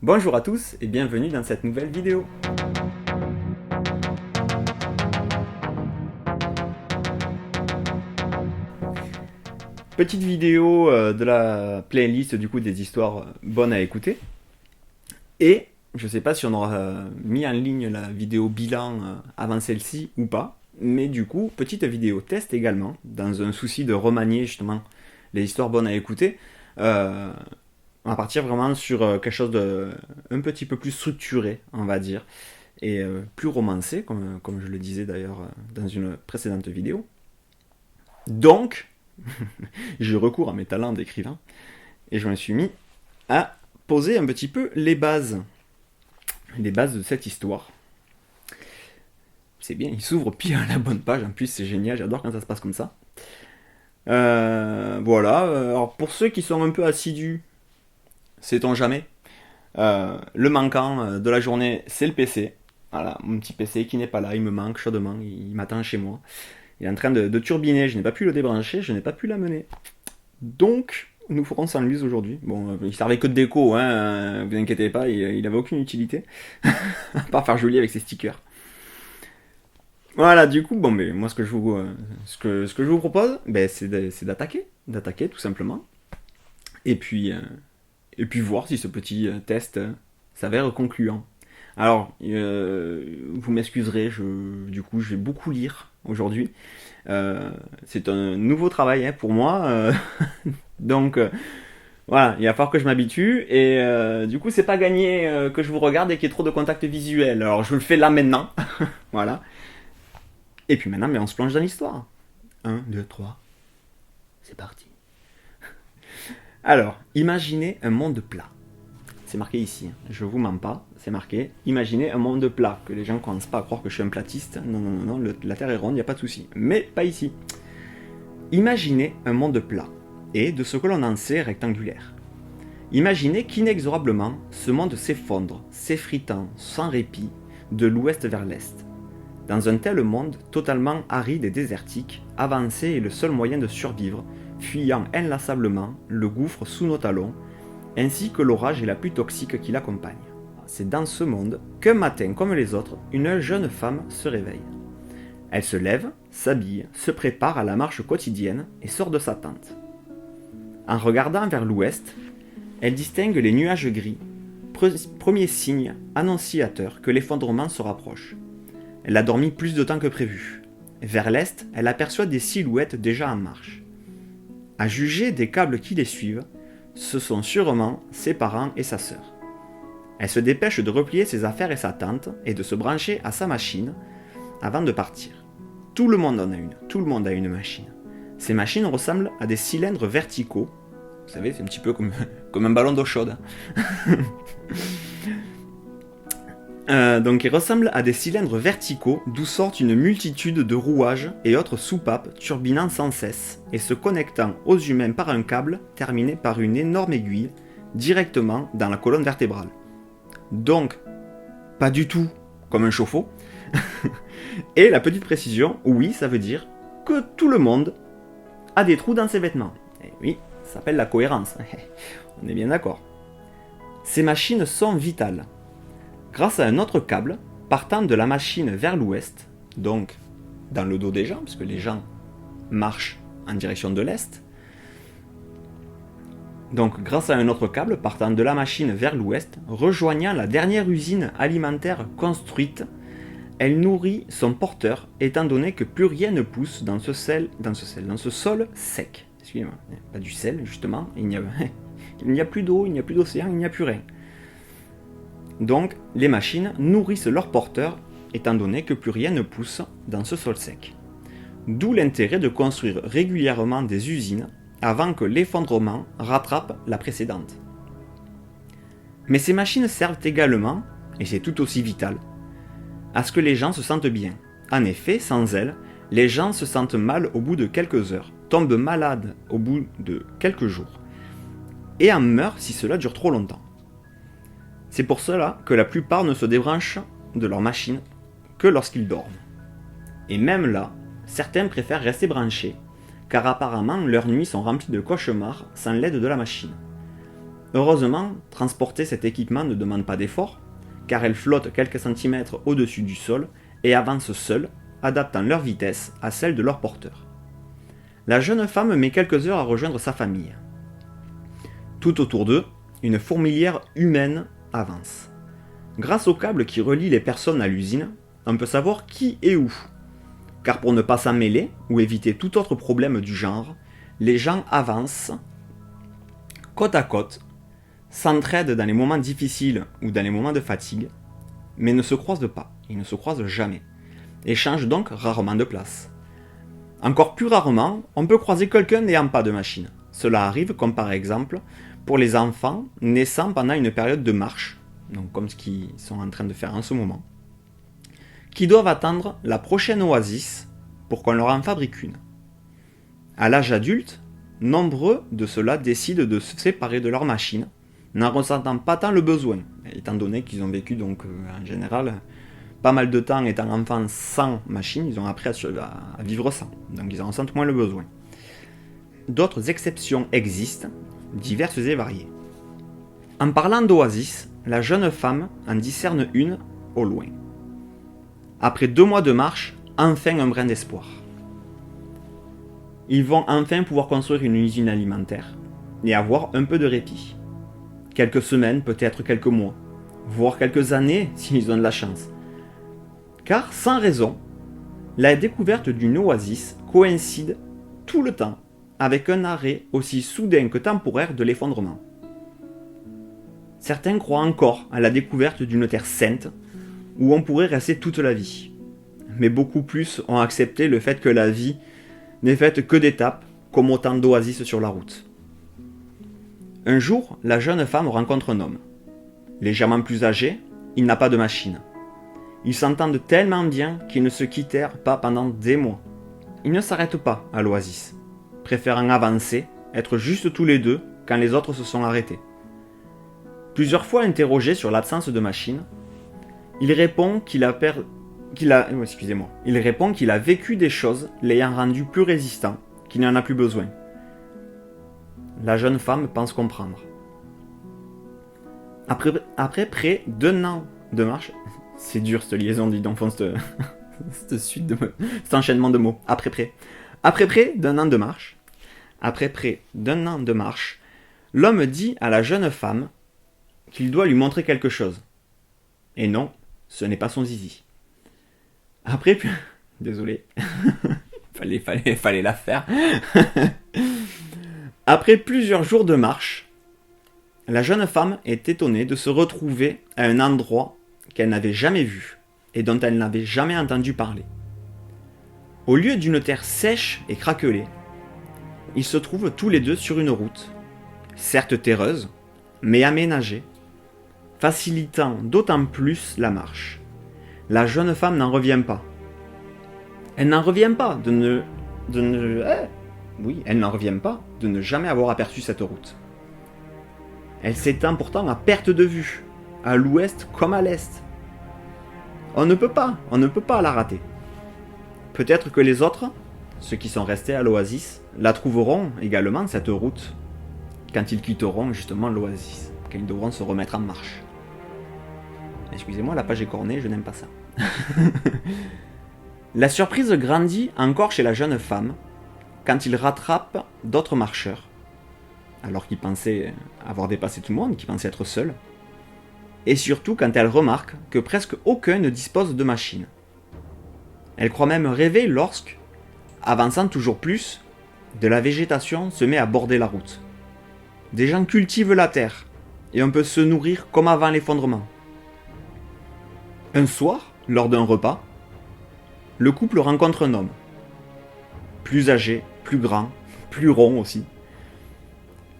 Bonjour à tous et bienvenue dans cette nouvelle vidéo. Petite vidéo de la playlist du coup des histoires bonnes à écouter. Et je sais pas si on aura mis en ligne la vidéo bilan avant celle-ci ou pas. Mais du coup, petite vidéo test également, dans un souci de remanier justement les histoires bonnes à écouter. Euh, on va partir vraiment sur quelque chose de un petit peu plus structuré, on va dire. Et plus romancé, comme je le disais d'ailleurs dans une précédente vidéo. Donc, j'ai recours à mes talents d'écrivain et je me suis mis à poser un petit peu les bases de cette histoire. C'est bien, il s'ouvre pile à la bonne page, en plus c'est génial, j'adore quand ça se passe comme ça. Voilà, alors pour ceux qui sont un peu assidus, sait-on jamais, le manquant de la journée, c'est le PC. Voilà, mon petit PC qui n'est pas là, il me manque chaudement, il m'attend chez moi. Il est en train de turbiner, je n'ai pas pu le débrancher, je n'ai pas pu l'amener. Donc, nous ferons sans lui aujourd'hui. Bon, il servait que de déco, hein, vous inquiétez pas, il avait aucune utilité. À part faire joli avec ses stickers. Voilà, du coup, bon, mais moi, ce que je vous propose, ben, c'est d'attaquer tout simplement. Et puis, euh, et puis voir si ce petit test s'avère concluant. Alors, vous m'excuserez, du coup, je vais beaucoup lire aujourd'hui. C'est un nouveau travail hein, pour moi, donc voilà, il va falloir que je m'habitue et du coup, c'est pas gagné que je vous regarde et qu'il y ait trop de contact visuel. Alors, je le fais là maintenant, voilà. Et puis maintenant, mais on se plonge dans l'histoire. Un, 2, 3, c'est parti. Alors, imaginez un monde plat. C'est marqué ici, hein. Je vous mens pas, c'est marqué. Imaginez un monde plat, que les gens ne commencent pas à croire que je suis un platiste. Non, non, non, non, la Terre est ronde, il n'y a pas de souci. Mais pas ici. Imaginez un monde plat, et de ce que l'on en sait rectangulaire. Imaginez qu'inexorablement, ce monde s'effondre, s'effritant, sans répit, de l'ouest vers l'est. Dans un tel monde, totalement aride et désertique, avancer est le seul moyen de survivre, fuyant inlassablement le gouffre sous nos talons, ainsi que l'orage et la pluie toxique qui l'accompagnent. C'est dans ce monde qu'un matin comme les autres, une jeune femme se réveille. Elle se lève, s'habille, se prépare à la marche quotidienne et sort de sa tente. En regardant vers l'ouest, elle distingue les nuages gris, premier signe annonciateur que l'effondrement se rapproche. Elle a dormi plus de temps que prévu. Vers l'est, elle aperçoit des silhouettes déjà en marche. À juger des câbles qui les suivent, ce sont sûrement ses parents et sa sœur. Elle se dépêche de replier ses affaires et sa tente et de se brancher à sa machine avant de partir. Tout le monde en a une, tout le monde a une machine. Ces machines ressemblent à des cylindres verticaux. Vous savez, c'est un petit peu comme un ballon d'eau chaude. Donc ils ressemblent à des cylindres verticaux d'où sortent une multitude de rouages et autres soupapes turbinant sans cesse et se connectant aux humains par un câble terminé par une énorme aiguille directement dans la colonne vertébrale. Donc, pas du tout comme un chauffe-eau. Et la petite précision, oui, ça veut dire que tout le monde a des trous dans ses vêtements. Et oui, ça s'appelle la cohérence. On est bien d'accord. Ces machines sont vitales. Grâce à un autre câble partant de la machine vers l'ouest, donc dans le dos des gens, puisque les gens marchent en direction de l'est, donc grâce à un autre câble partant de la machine vers l'ouest, rejoignant la dernière usine alimentaire construite, elle nourrit son porteur étant donné que plus rien ne pousse dans ce sol sec. Excusez-moi, pas du sel justement, il n'y a plus d'eau, il n'y a plus d'océan, il n'y a plus rien. Donc, les machines nourrissent leurs porteurs, étant donné que plus rien ne pousse dans ce sol sec. D'où l'intérêt de construire régulièrement des usines avant que l'effondrement rattrape la précédente. Mais ces machines servent également, et c'est tout aussi vital, à ce que les gens se sentent bien. En effet, sans elles, les gens se sentent mal au bout de quelques heures, tombent malades au bout de quelques jours, et en meurent si cela dure trop longtemps. C'est pour cela que la plupart ne se débranchent de leur machine que lorsqu'ils dorment. Et même là, certains préfèrent rester branchés, car apparemment leurs nuits sont remplies de cauchemars sans l'aide de la machine. Heureusement, transporter cet équipement ne demande pas d'effort, car elle flotte quelques centimètres au-dessus du sol et avance seule, adaptant leur vitesse à celle de leur porteur. La jeune femme met quelques heures à rejoindre sa famille. Tout autour d'eux, une fourmilière humaine avance. Grâce au câble qui relie les personnes à l'usine, on peut savoir qui est où. Car pour ne pas s'en mêler ou éviter tout autre problème du genre, les gens avancent côte à côte, s'entraident dans les moments difficiles ou dans les moments de fatigue, mais ne se croisent pas, ils ne se croisent jamais, et changent donc rarement de place. Encore plus rarement, on peut croiser quelqu'un n'ayant pas de machine. Cela arrive comme par exemple pour les enfants naissant pendant une période de marche, donc comme ce qu'ils sont en train de faire en ce moment, qui doivent attendre la prochaine oasis pour qu'on leur en fabrique une. À l'âge adulte, nombreux de ceux-là décident de se séparer de leur machine, n'en ressentant pas tant le besoin, étant donné qu'ils ont vécu donc en général pas mal de temps étant enfants sans machine, ils ont appris à vivre sans, donc ils en ressentent moins le besoin. D'autres exceptions existent, diverses et variées. En parlant d'oasis, la jeune femme en discerne une au loin. Après 2 mois de marche, enfin un brin d'espoir. Ils vont enfin pouvoir construire une usine alimentaire et avoir un peu de répit. Quelques semaines, peut-être quelques mois, voire quelques années s'ils ont de la chance. Car, sans raison, la découverte d'une oasis coïncide tout le temps avec un arrêt aussi soudain que temporaire de l'effondrement. Certains croient encore à la découverte d'une terre sainte où on pourrait rester toute la vie. Mais beaucoup plus ont accepté le fait que la vie n'est faite que d'étapes, comme autant d'oasis sur la route. Un jour, la jeune femme rencontre un homme. Légèrement plus âgé, il n'a pas de machine. Ils s'entendent tellement bien qu'ils ne se quittèrent pas pendant des mois. Ils ne s'arrêtent pas à l'oasis, préférant avancer, être juste tous les deux quand les autres se sont arrêtés. Plusieurs fois interrogé sur l'absence de machine, il répond qu'il a vécu des choses l'ayant rendu plus résistant, qu'il n'en a plus besoin. La jeune femme pense comprendre. Après près d'1 an de marche, c'est dur cette liaison, dis donc, cet enchaînement de mots. Après près d'un an de marche, l'homme dit à la jeune femme qu'il doit lui montrer quelque chose. Et non, ce n'est pas son zizi. Désolé. fallait la faire. Après plusieurs jours de marche, la jeune femme est étonnée de se retrouver à un endroit qu'elle n'avait jamais vu et dont elle n'avait jamais entendu parler. Au lieu d'une terre sèche et craquelée, ils se trouvent tous les deux sur une route, certes terreuse, mais aménagée, facilitant d'autant plus la marche. La jeune femme n'en revient pas. Elle n'en revient pas elle n'en revient pas de ne jamais avoir aperçu cette route. Elle s'étend pourtant à perte de vue, à l'ouest comme à l'est. On ne peut pas la rater. Peut-être que les autres, ceux qui sont restés à l'oasis, la trouveront également cette route, quand ils quitteront justement l'oasis, quand ils devront se remettre en marche. Excusez-moi, la page est cornée, je n'aime pas ça. La surprise grandit encore chez la jeune femme, quand il rattrape d'autres marcheurs, alors qu'il pensait avoir dépassé tout le monde, qu'il pensait être seul, et surtout quand elle remarque que presque aucun ne dispose de machine. Elle croit même rêver lorsque, avançant toujours plus, de la végétation se met à border la route. Des gens cultivent la terre, et on peut se nourrir comme avant l'effondrement. Un soir, lors d'un repas, le couple rencontre un homme. Plus âgé, plus grand, plus rond aussi.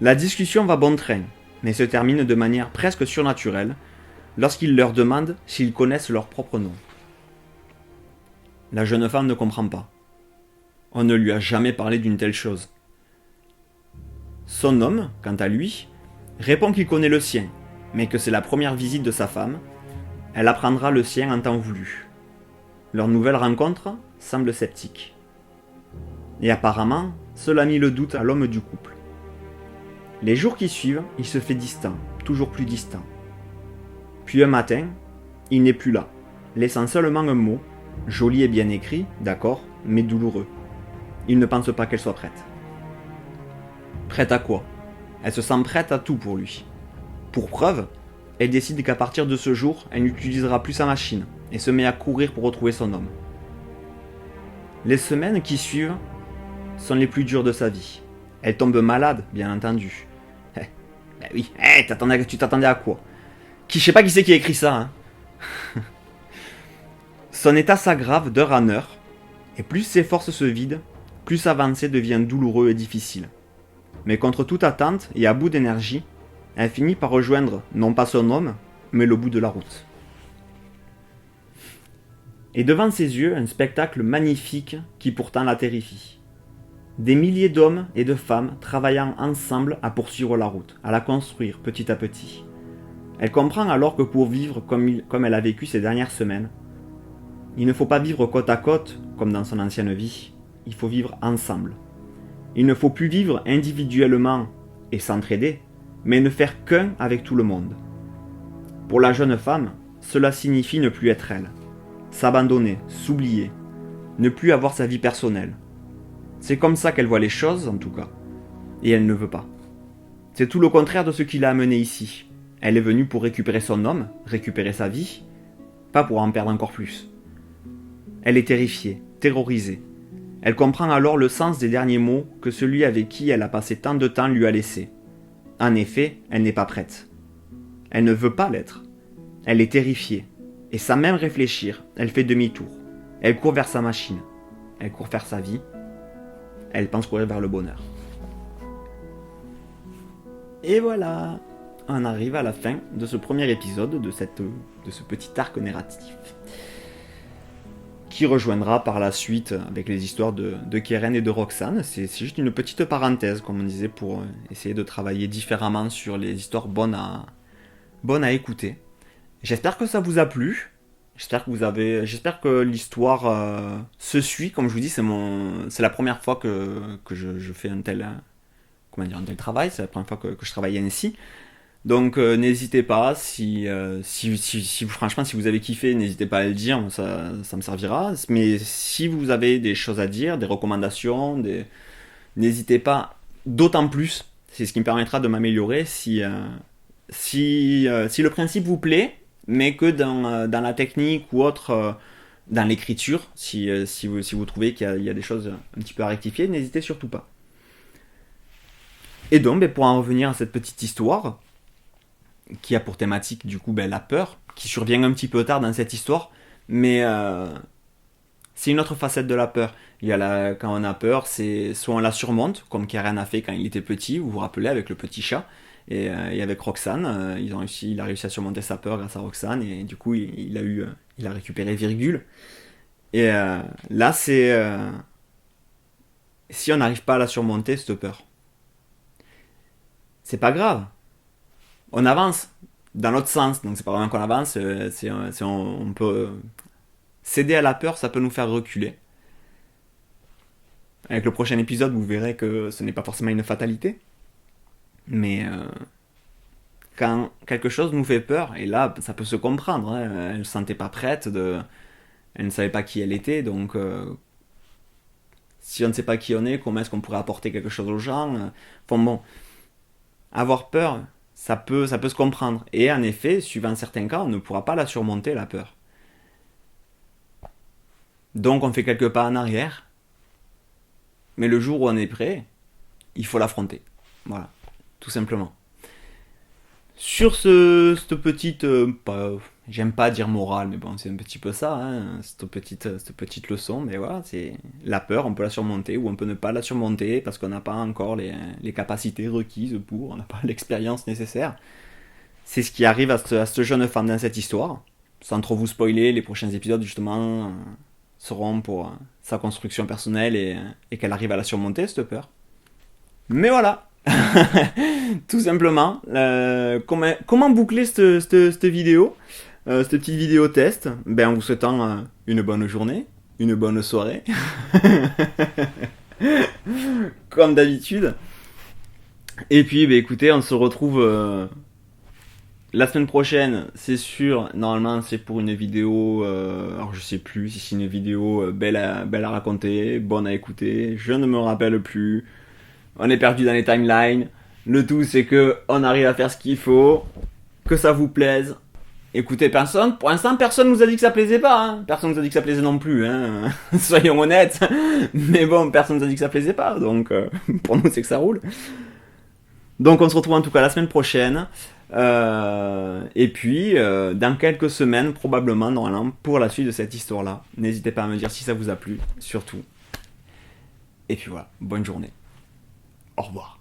La discussion va bon train, mais se termine de manière presque surnaturelle lorsqu'il leur demande s'ils connaissent leur propre nom. La jeune femme ne comprend pas. On ne lui a jamais parlé d'une telle chose. Son homme, quant à lui, répond qu'il connaît le sien, mais que c'est la première visite de sa femme. Elle apprendra le sien en temps voulu. Leur nouvelle rencontre semble sceptique. Et apparemment, cela a mis le doute à l'homme du couple. Les jours qui suivent, il se fait distant, toujours plus distant. Puis un matin, il n'est plus là, laissant seulement un mot, joli et bien écrit, d'accord, mais douloureux. Il ne pense pas qu'elle soit prête. Prête à quoi? Elle se sent prête à tout pour lui. Pour preuve, elle décide qu'à partir de ce jour, elle n'utilisera plus sa machine et se met à courir pour retrouver son homme. Les semaines qui suivent sont les plus dures de sa vie. Elle tombe malade, bien entendu. Ben oui, tu t'attendais à quoi? Je sais pas qui c'est qui a écrit ça, hein. Son état s'aggrave d'heure en heure, et plus ses forces se vident, plus avancer devient douloureux et difficile. Mais contre toute attente et à bout d'énergie, elle finit par rejoindre non pas son homme, mais le bout de la route. Et devant ses yeux, un spectacle magnifique qui pourtant la terrifie. Des milliers d'hommes et de femmes travaillant ensemble à poursuivre la route, à la construire petit à petit. Elle comprend alors que pour vivre comme elle a vécu ces dernières semaines, il ne faut pas vivre côte à côte comme dans son ancienne vie, il faut vivre ensemble. Il ne faut plus vivre individuellement et s'entraider, mais ne faire qu'un avec tout le monde. Pour la jeune femme, cela signifie ne plus être elle, s'abandonner, s'oublier, ne plus avoir sa vie personnelle. C'est comme ça qu'elle voit les choses, en tout cas, et elle ne veut pas. C'est tout le contraire de ce qui l'a amenée ici. Elle est venue pour récupérer son homme, récupérer sa vie, pas pour en perdre encore plus. Elle est terrifiée, terrorisée. Elle comprend alors le sens des derniers mots que celui avec qui elle a passé tant de temps lui a laissés. En effet, elle n'est pas prête. Elle ne veut pas l'être. Elle est terrifiée. Et sans même réfléchir, elle fait demi-tour. Elle court vers sa machine. Elle court vers sa vie. Elle pense courir vers le bonheur. Et voilà, on arrive à la fin de ce premier épisode de ce petit arc narratif, qui rejoindra par la suite avec les histoires de Keren et de Roxane. C'est juste une petite parenthèse, comme on disait, pour essayer de travailler différemment sur les histoires bonnes à écouter. J'espère que ça vous a plu. J'espère que l'histoire se suit. Comme je vous dis, c'est la première fois que je fais un tel travail. C'est la première fois que je travaille ainsi. Donc n'hésitez pas, franchement si vous avez kiffé, n'hésitez pas à le dire, ça me servira. Mais si vous avez des choses à dire, des recommandations, n'hésitez pas, d'autant plus, c'est ce qui me permettra de m'améliorer si le principe vous plaît, mais que dans la technique ou autre, dans l'écriture, si vous trouvez qu'il y a des choses un petit peu à rectifier, n'hésitez surtout pas. Et donc, pour en revenir à cette petite histoire, qui a pour thématique du coup la peur, qui survient un petit peu tard dans cette histoire, mais c'est une autre facette de la peur. Quand on a peur, c'est soit on la surmonte, comme Keren a fait quand il était petit, vous vous rappelez, avec le petit chat, et avec Roxane, il a réussi à surmonter sa peur grâce à Roxane, et du coup il a récupéré Virgule. Et là c'est si on n'arrive pas à la surmonter, cette peur, c'est pas grave. On avance dans l'autre sens, donc c'est pas vraiment qu'on avance, on peut céder à la peur, ça peut nous faire reculer. Avec le prochain épisode, vous verrez que ce n'est pas forcément une fatalité, mais quand quelque chose nous fait peur, et là ça peut se comprendre, hein, elle ne se sentait pas prête, elle ne savait pas qui elle était, donc si on ne sait pas qui on est, comment est-ce qu'on pourrait apporter quelque chose aux gens, avoir peur, ça peut se comprendre. Et en effet, suivant certains cas, on ne pourra pas la surmonter, la peur. Donc on fait quelques pas en arrière. Mais le jour où on est prêt, il faut l'affronter. Voilà, tout simplement. Sur cette petite... j'aime pas dire morale, mais bon, c'est un petit peu ça, hein, cette petite leçon. Mais voilà, c'est la peur, on peut la surmonter ou on peut ne pas la surmonter parce qu'on n'a pas encore les capacités requises pour, on n'a pas l'expérience nécessaire. C'est ce qui arrive à cette jeune femme dans cette histoire. Sans trop vous spoiler, les prochains épisodes, justement, seront pour sa construction personnelle et qu'elle arrive à la surmonter, cette peur. Mais voilà. Tout simplement, comment boucler cette vidéo, cette petite vidéo test, en vous souhaitant une bonne journée, une bonne soirée, comme d'habitude. Et puis, bah, écoutez, on se retrouve la semaine prochaine, c'est sûr. Normalement, c'est pour une vidéo. Alors, je sais plus si c'est une vidéo belle à raconter, bonne à écouter. Je ne me rappelle plus. On est perdu dans les timelines. Le tout, c'est que on arrive à faire ce qu'il faut, que ça vous plaise. Écoutez, personne, pour l'instant, personne nous a dit que ça plaisait pas. Hein. Personne nous a dit que ça plaisait non plus. Hein. Soyons honnêtes. Mais bon, personne nous a dit que ça plaisait pas. Donc, pour nous, c'est que ça roule. Donc, on se retrouve en tout cas la semaine prochaine. Et puis, dans quelques semaines, probablement, normalement, pour la suite de cette histoire-là. N'hésitez pas à me dire si ça vous a plu, surtout. Et puis voilà, bonne journée. Au revoir.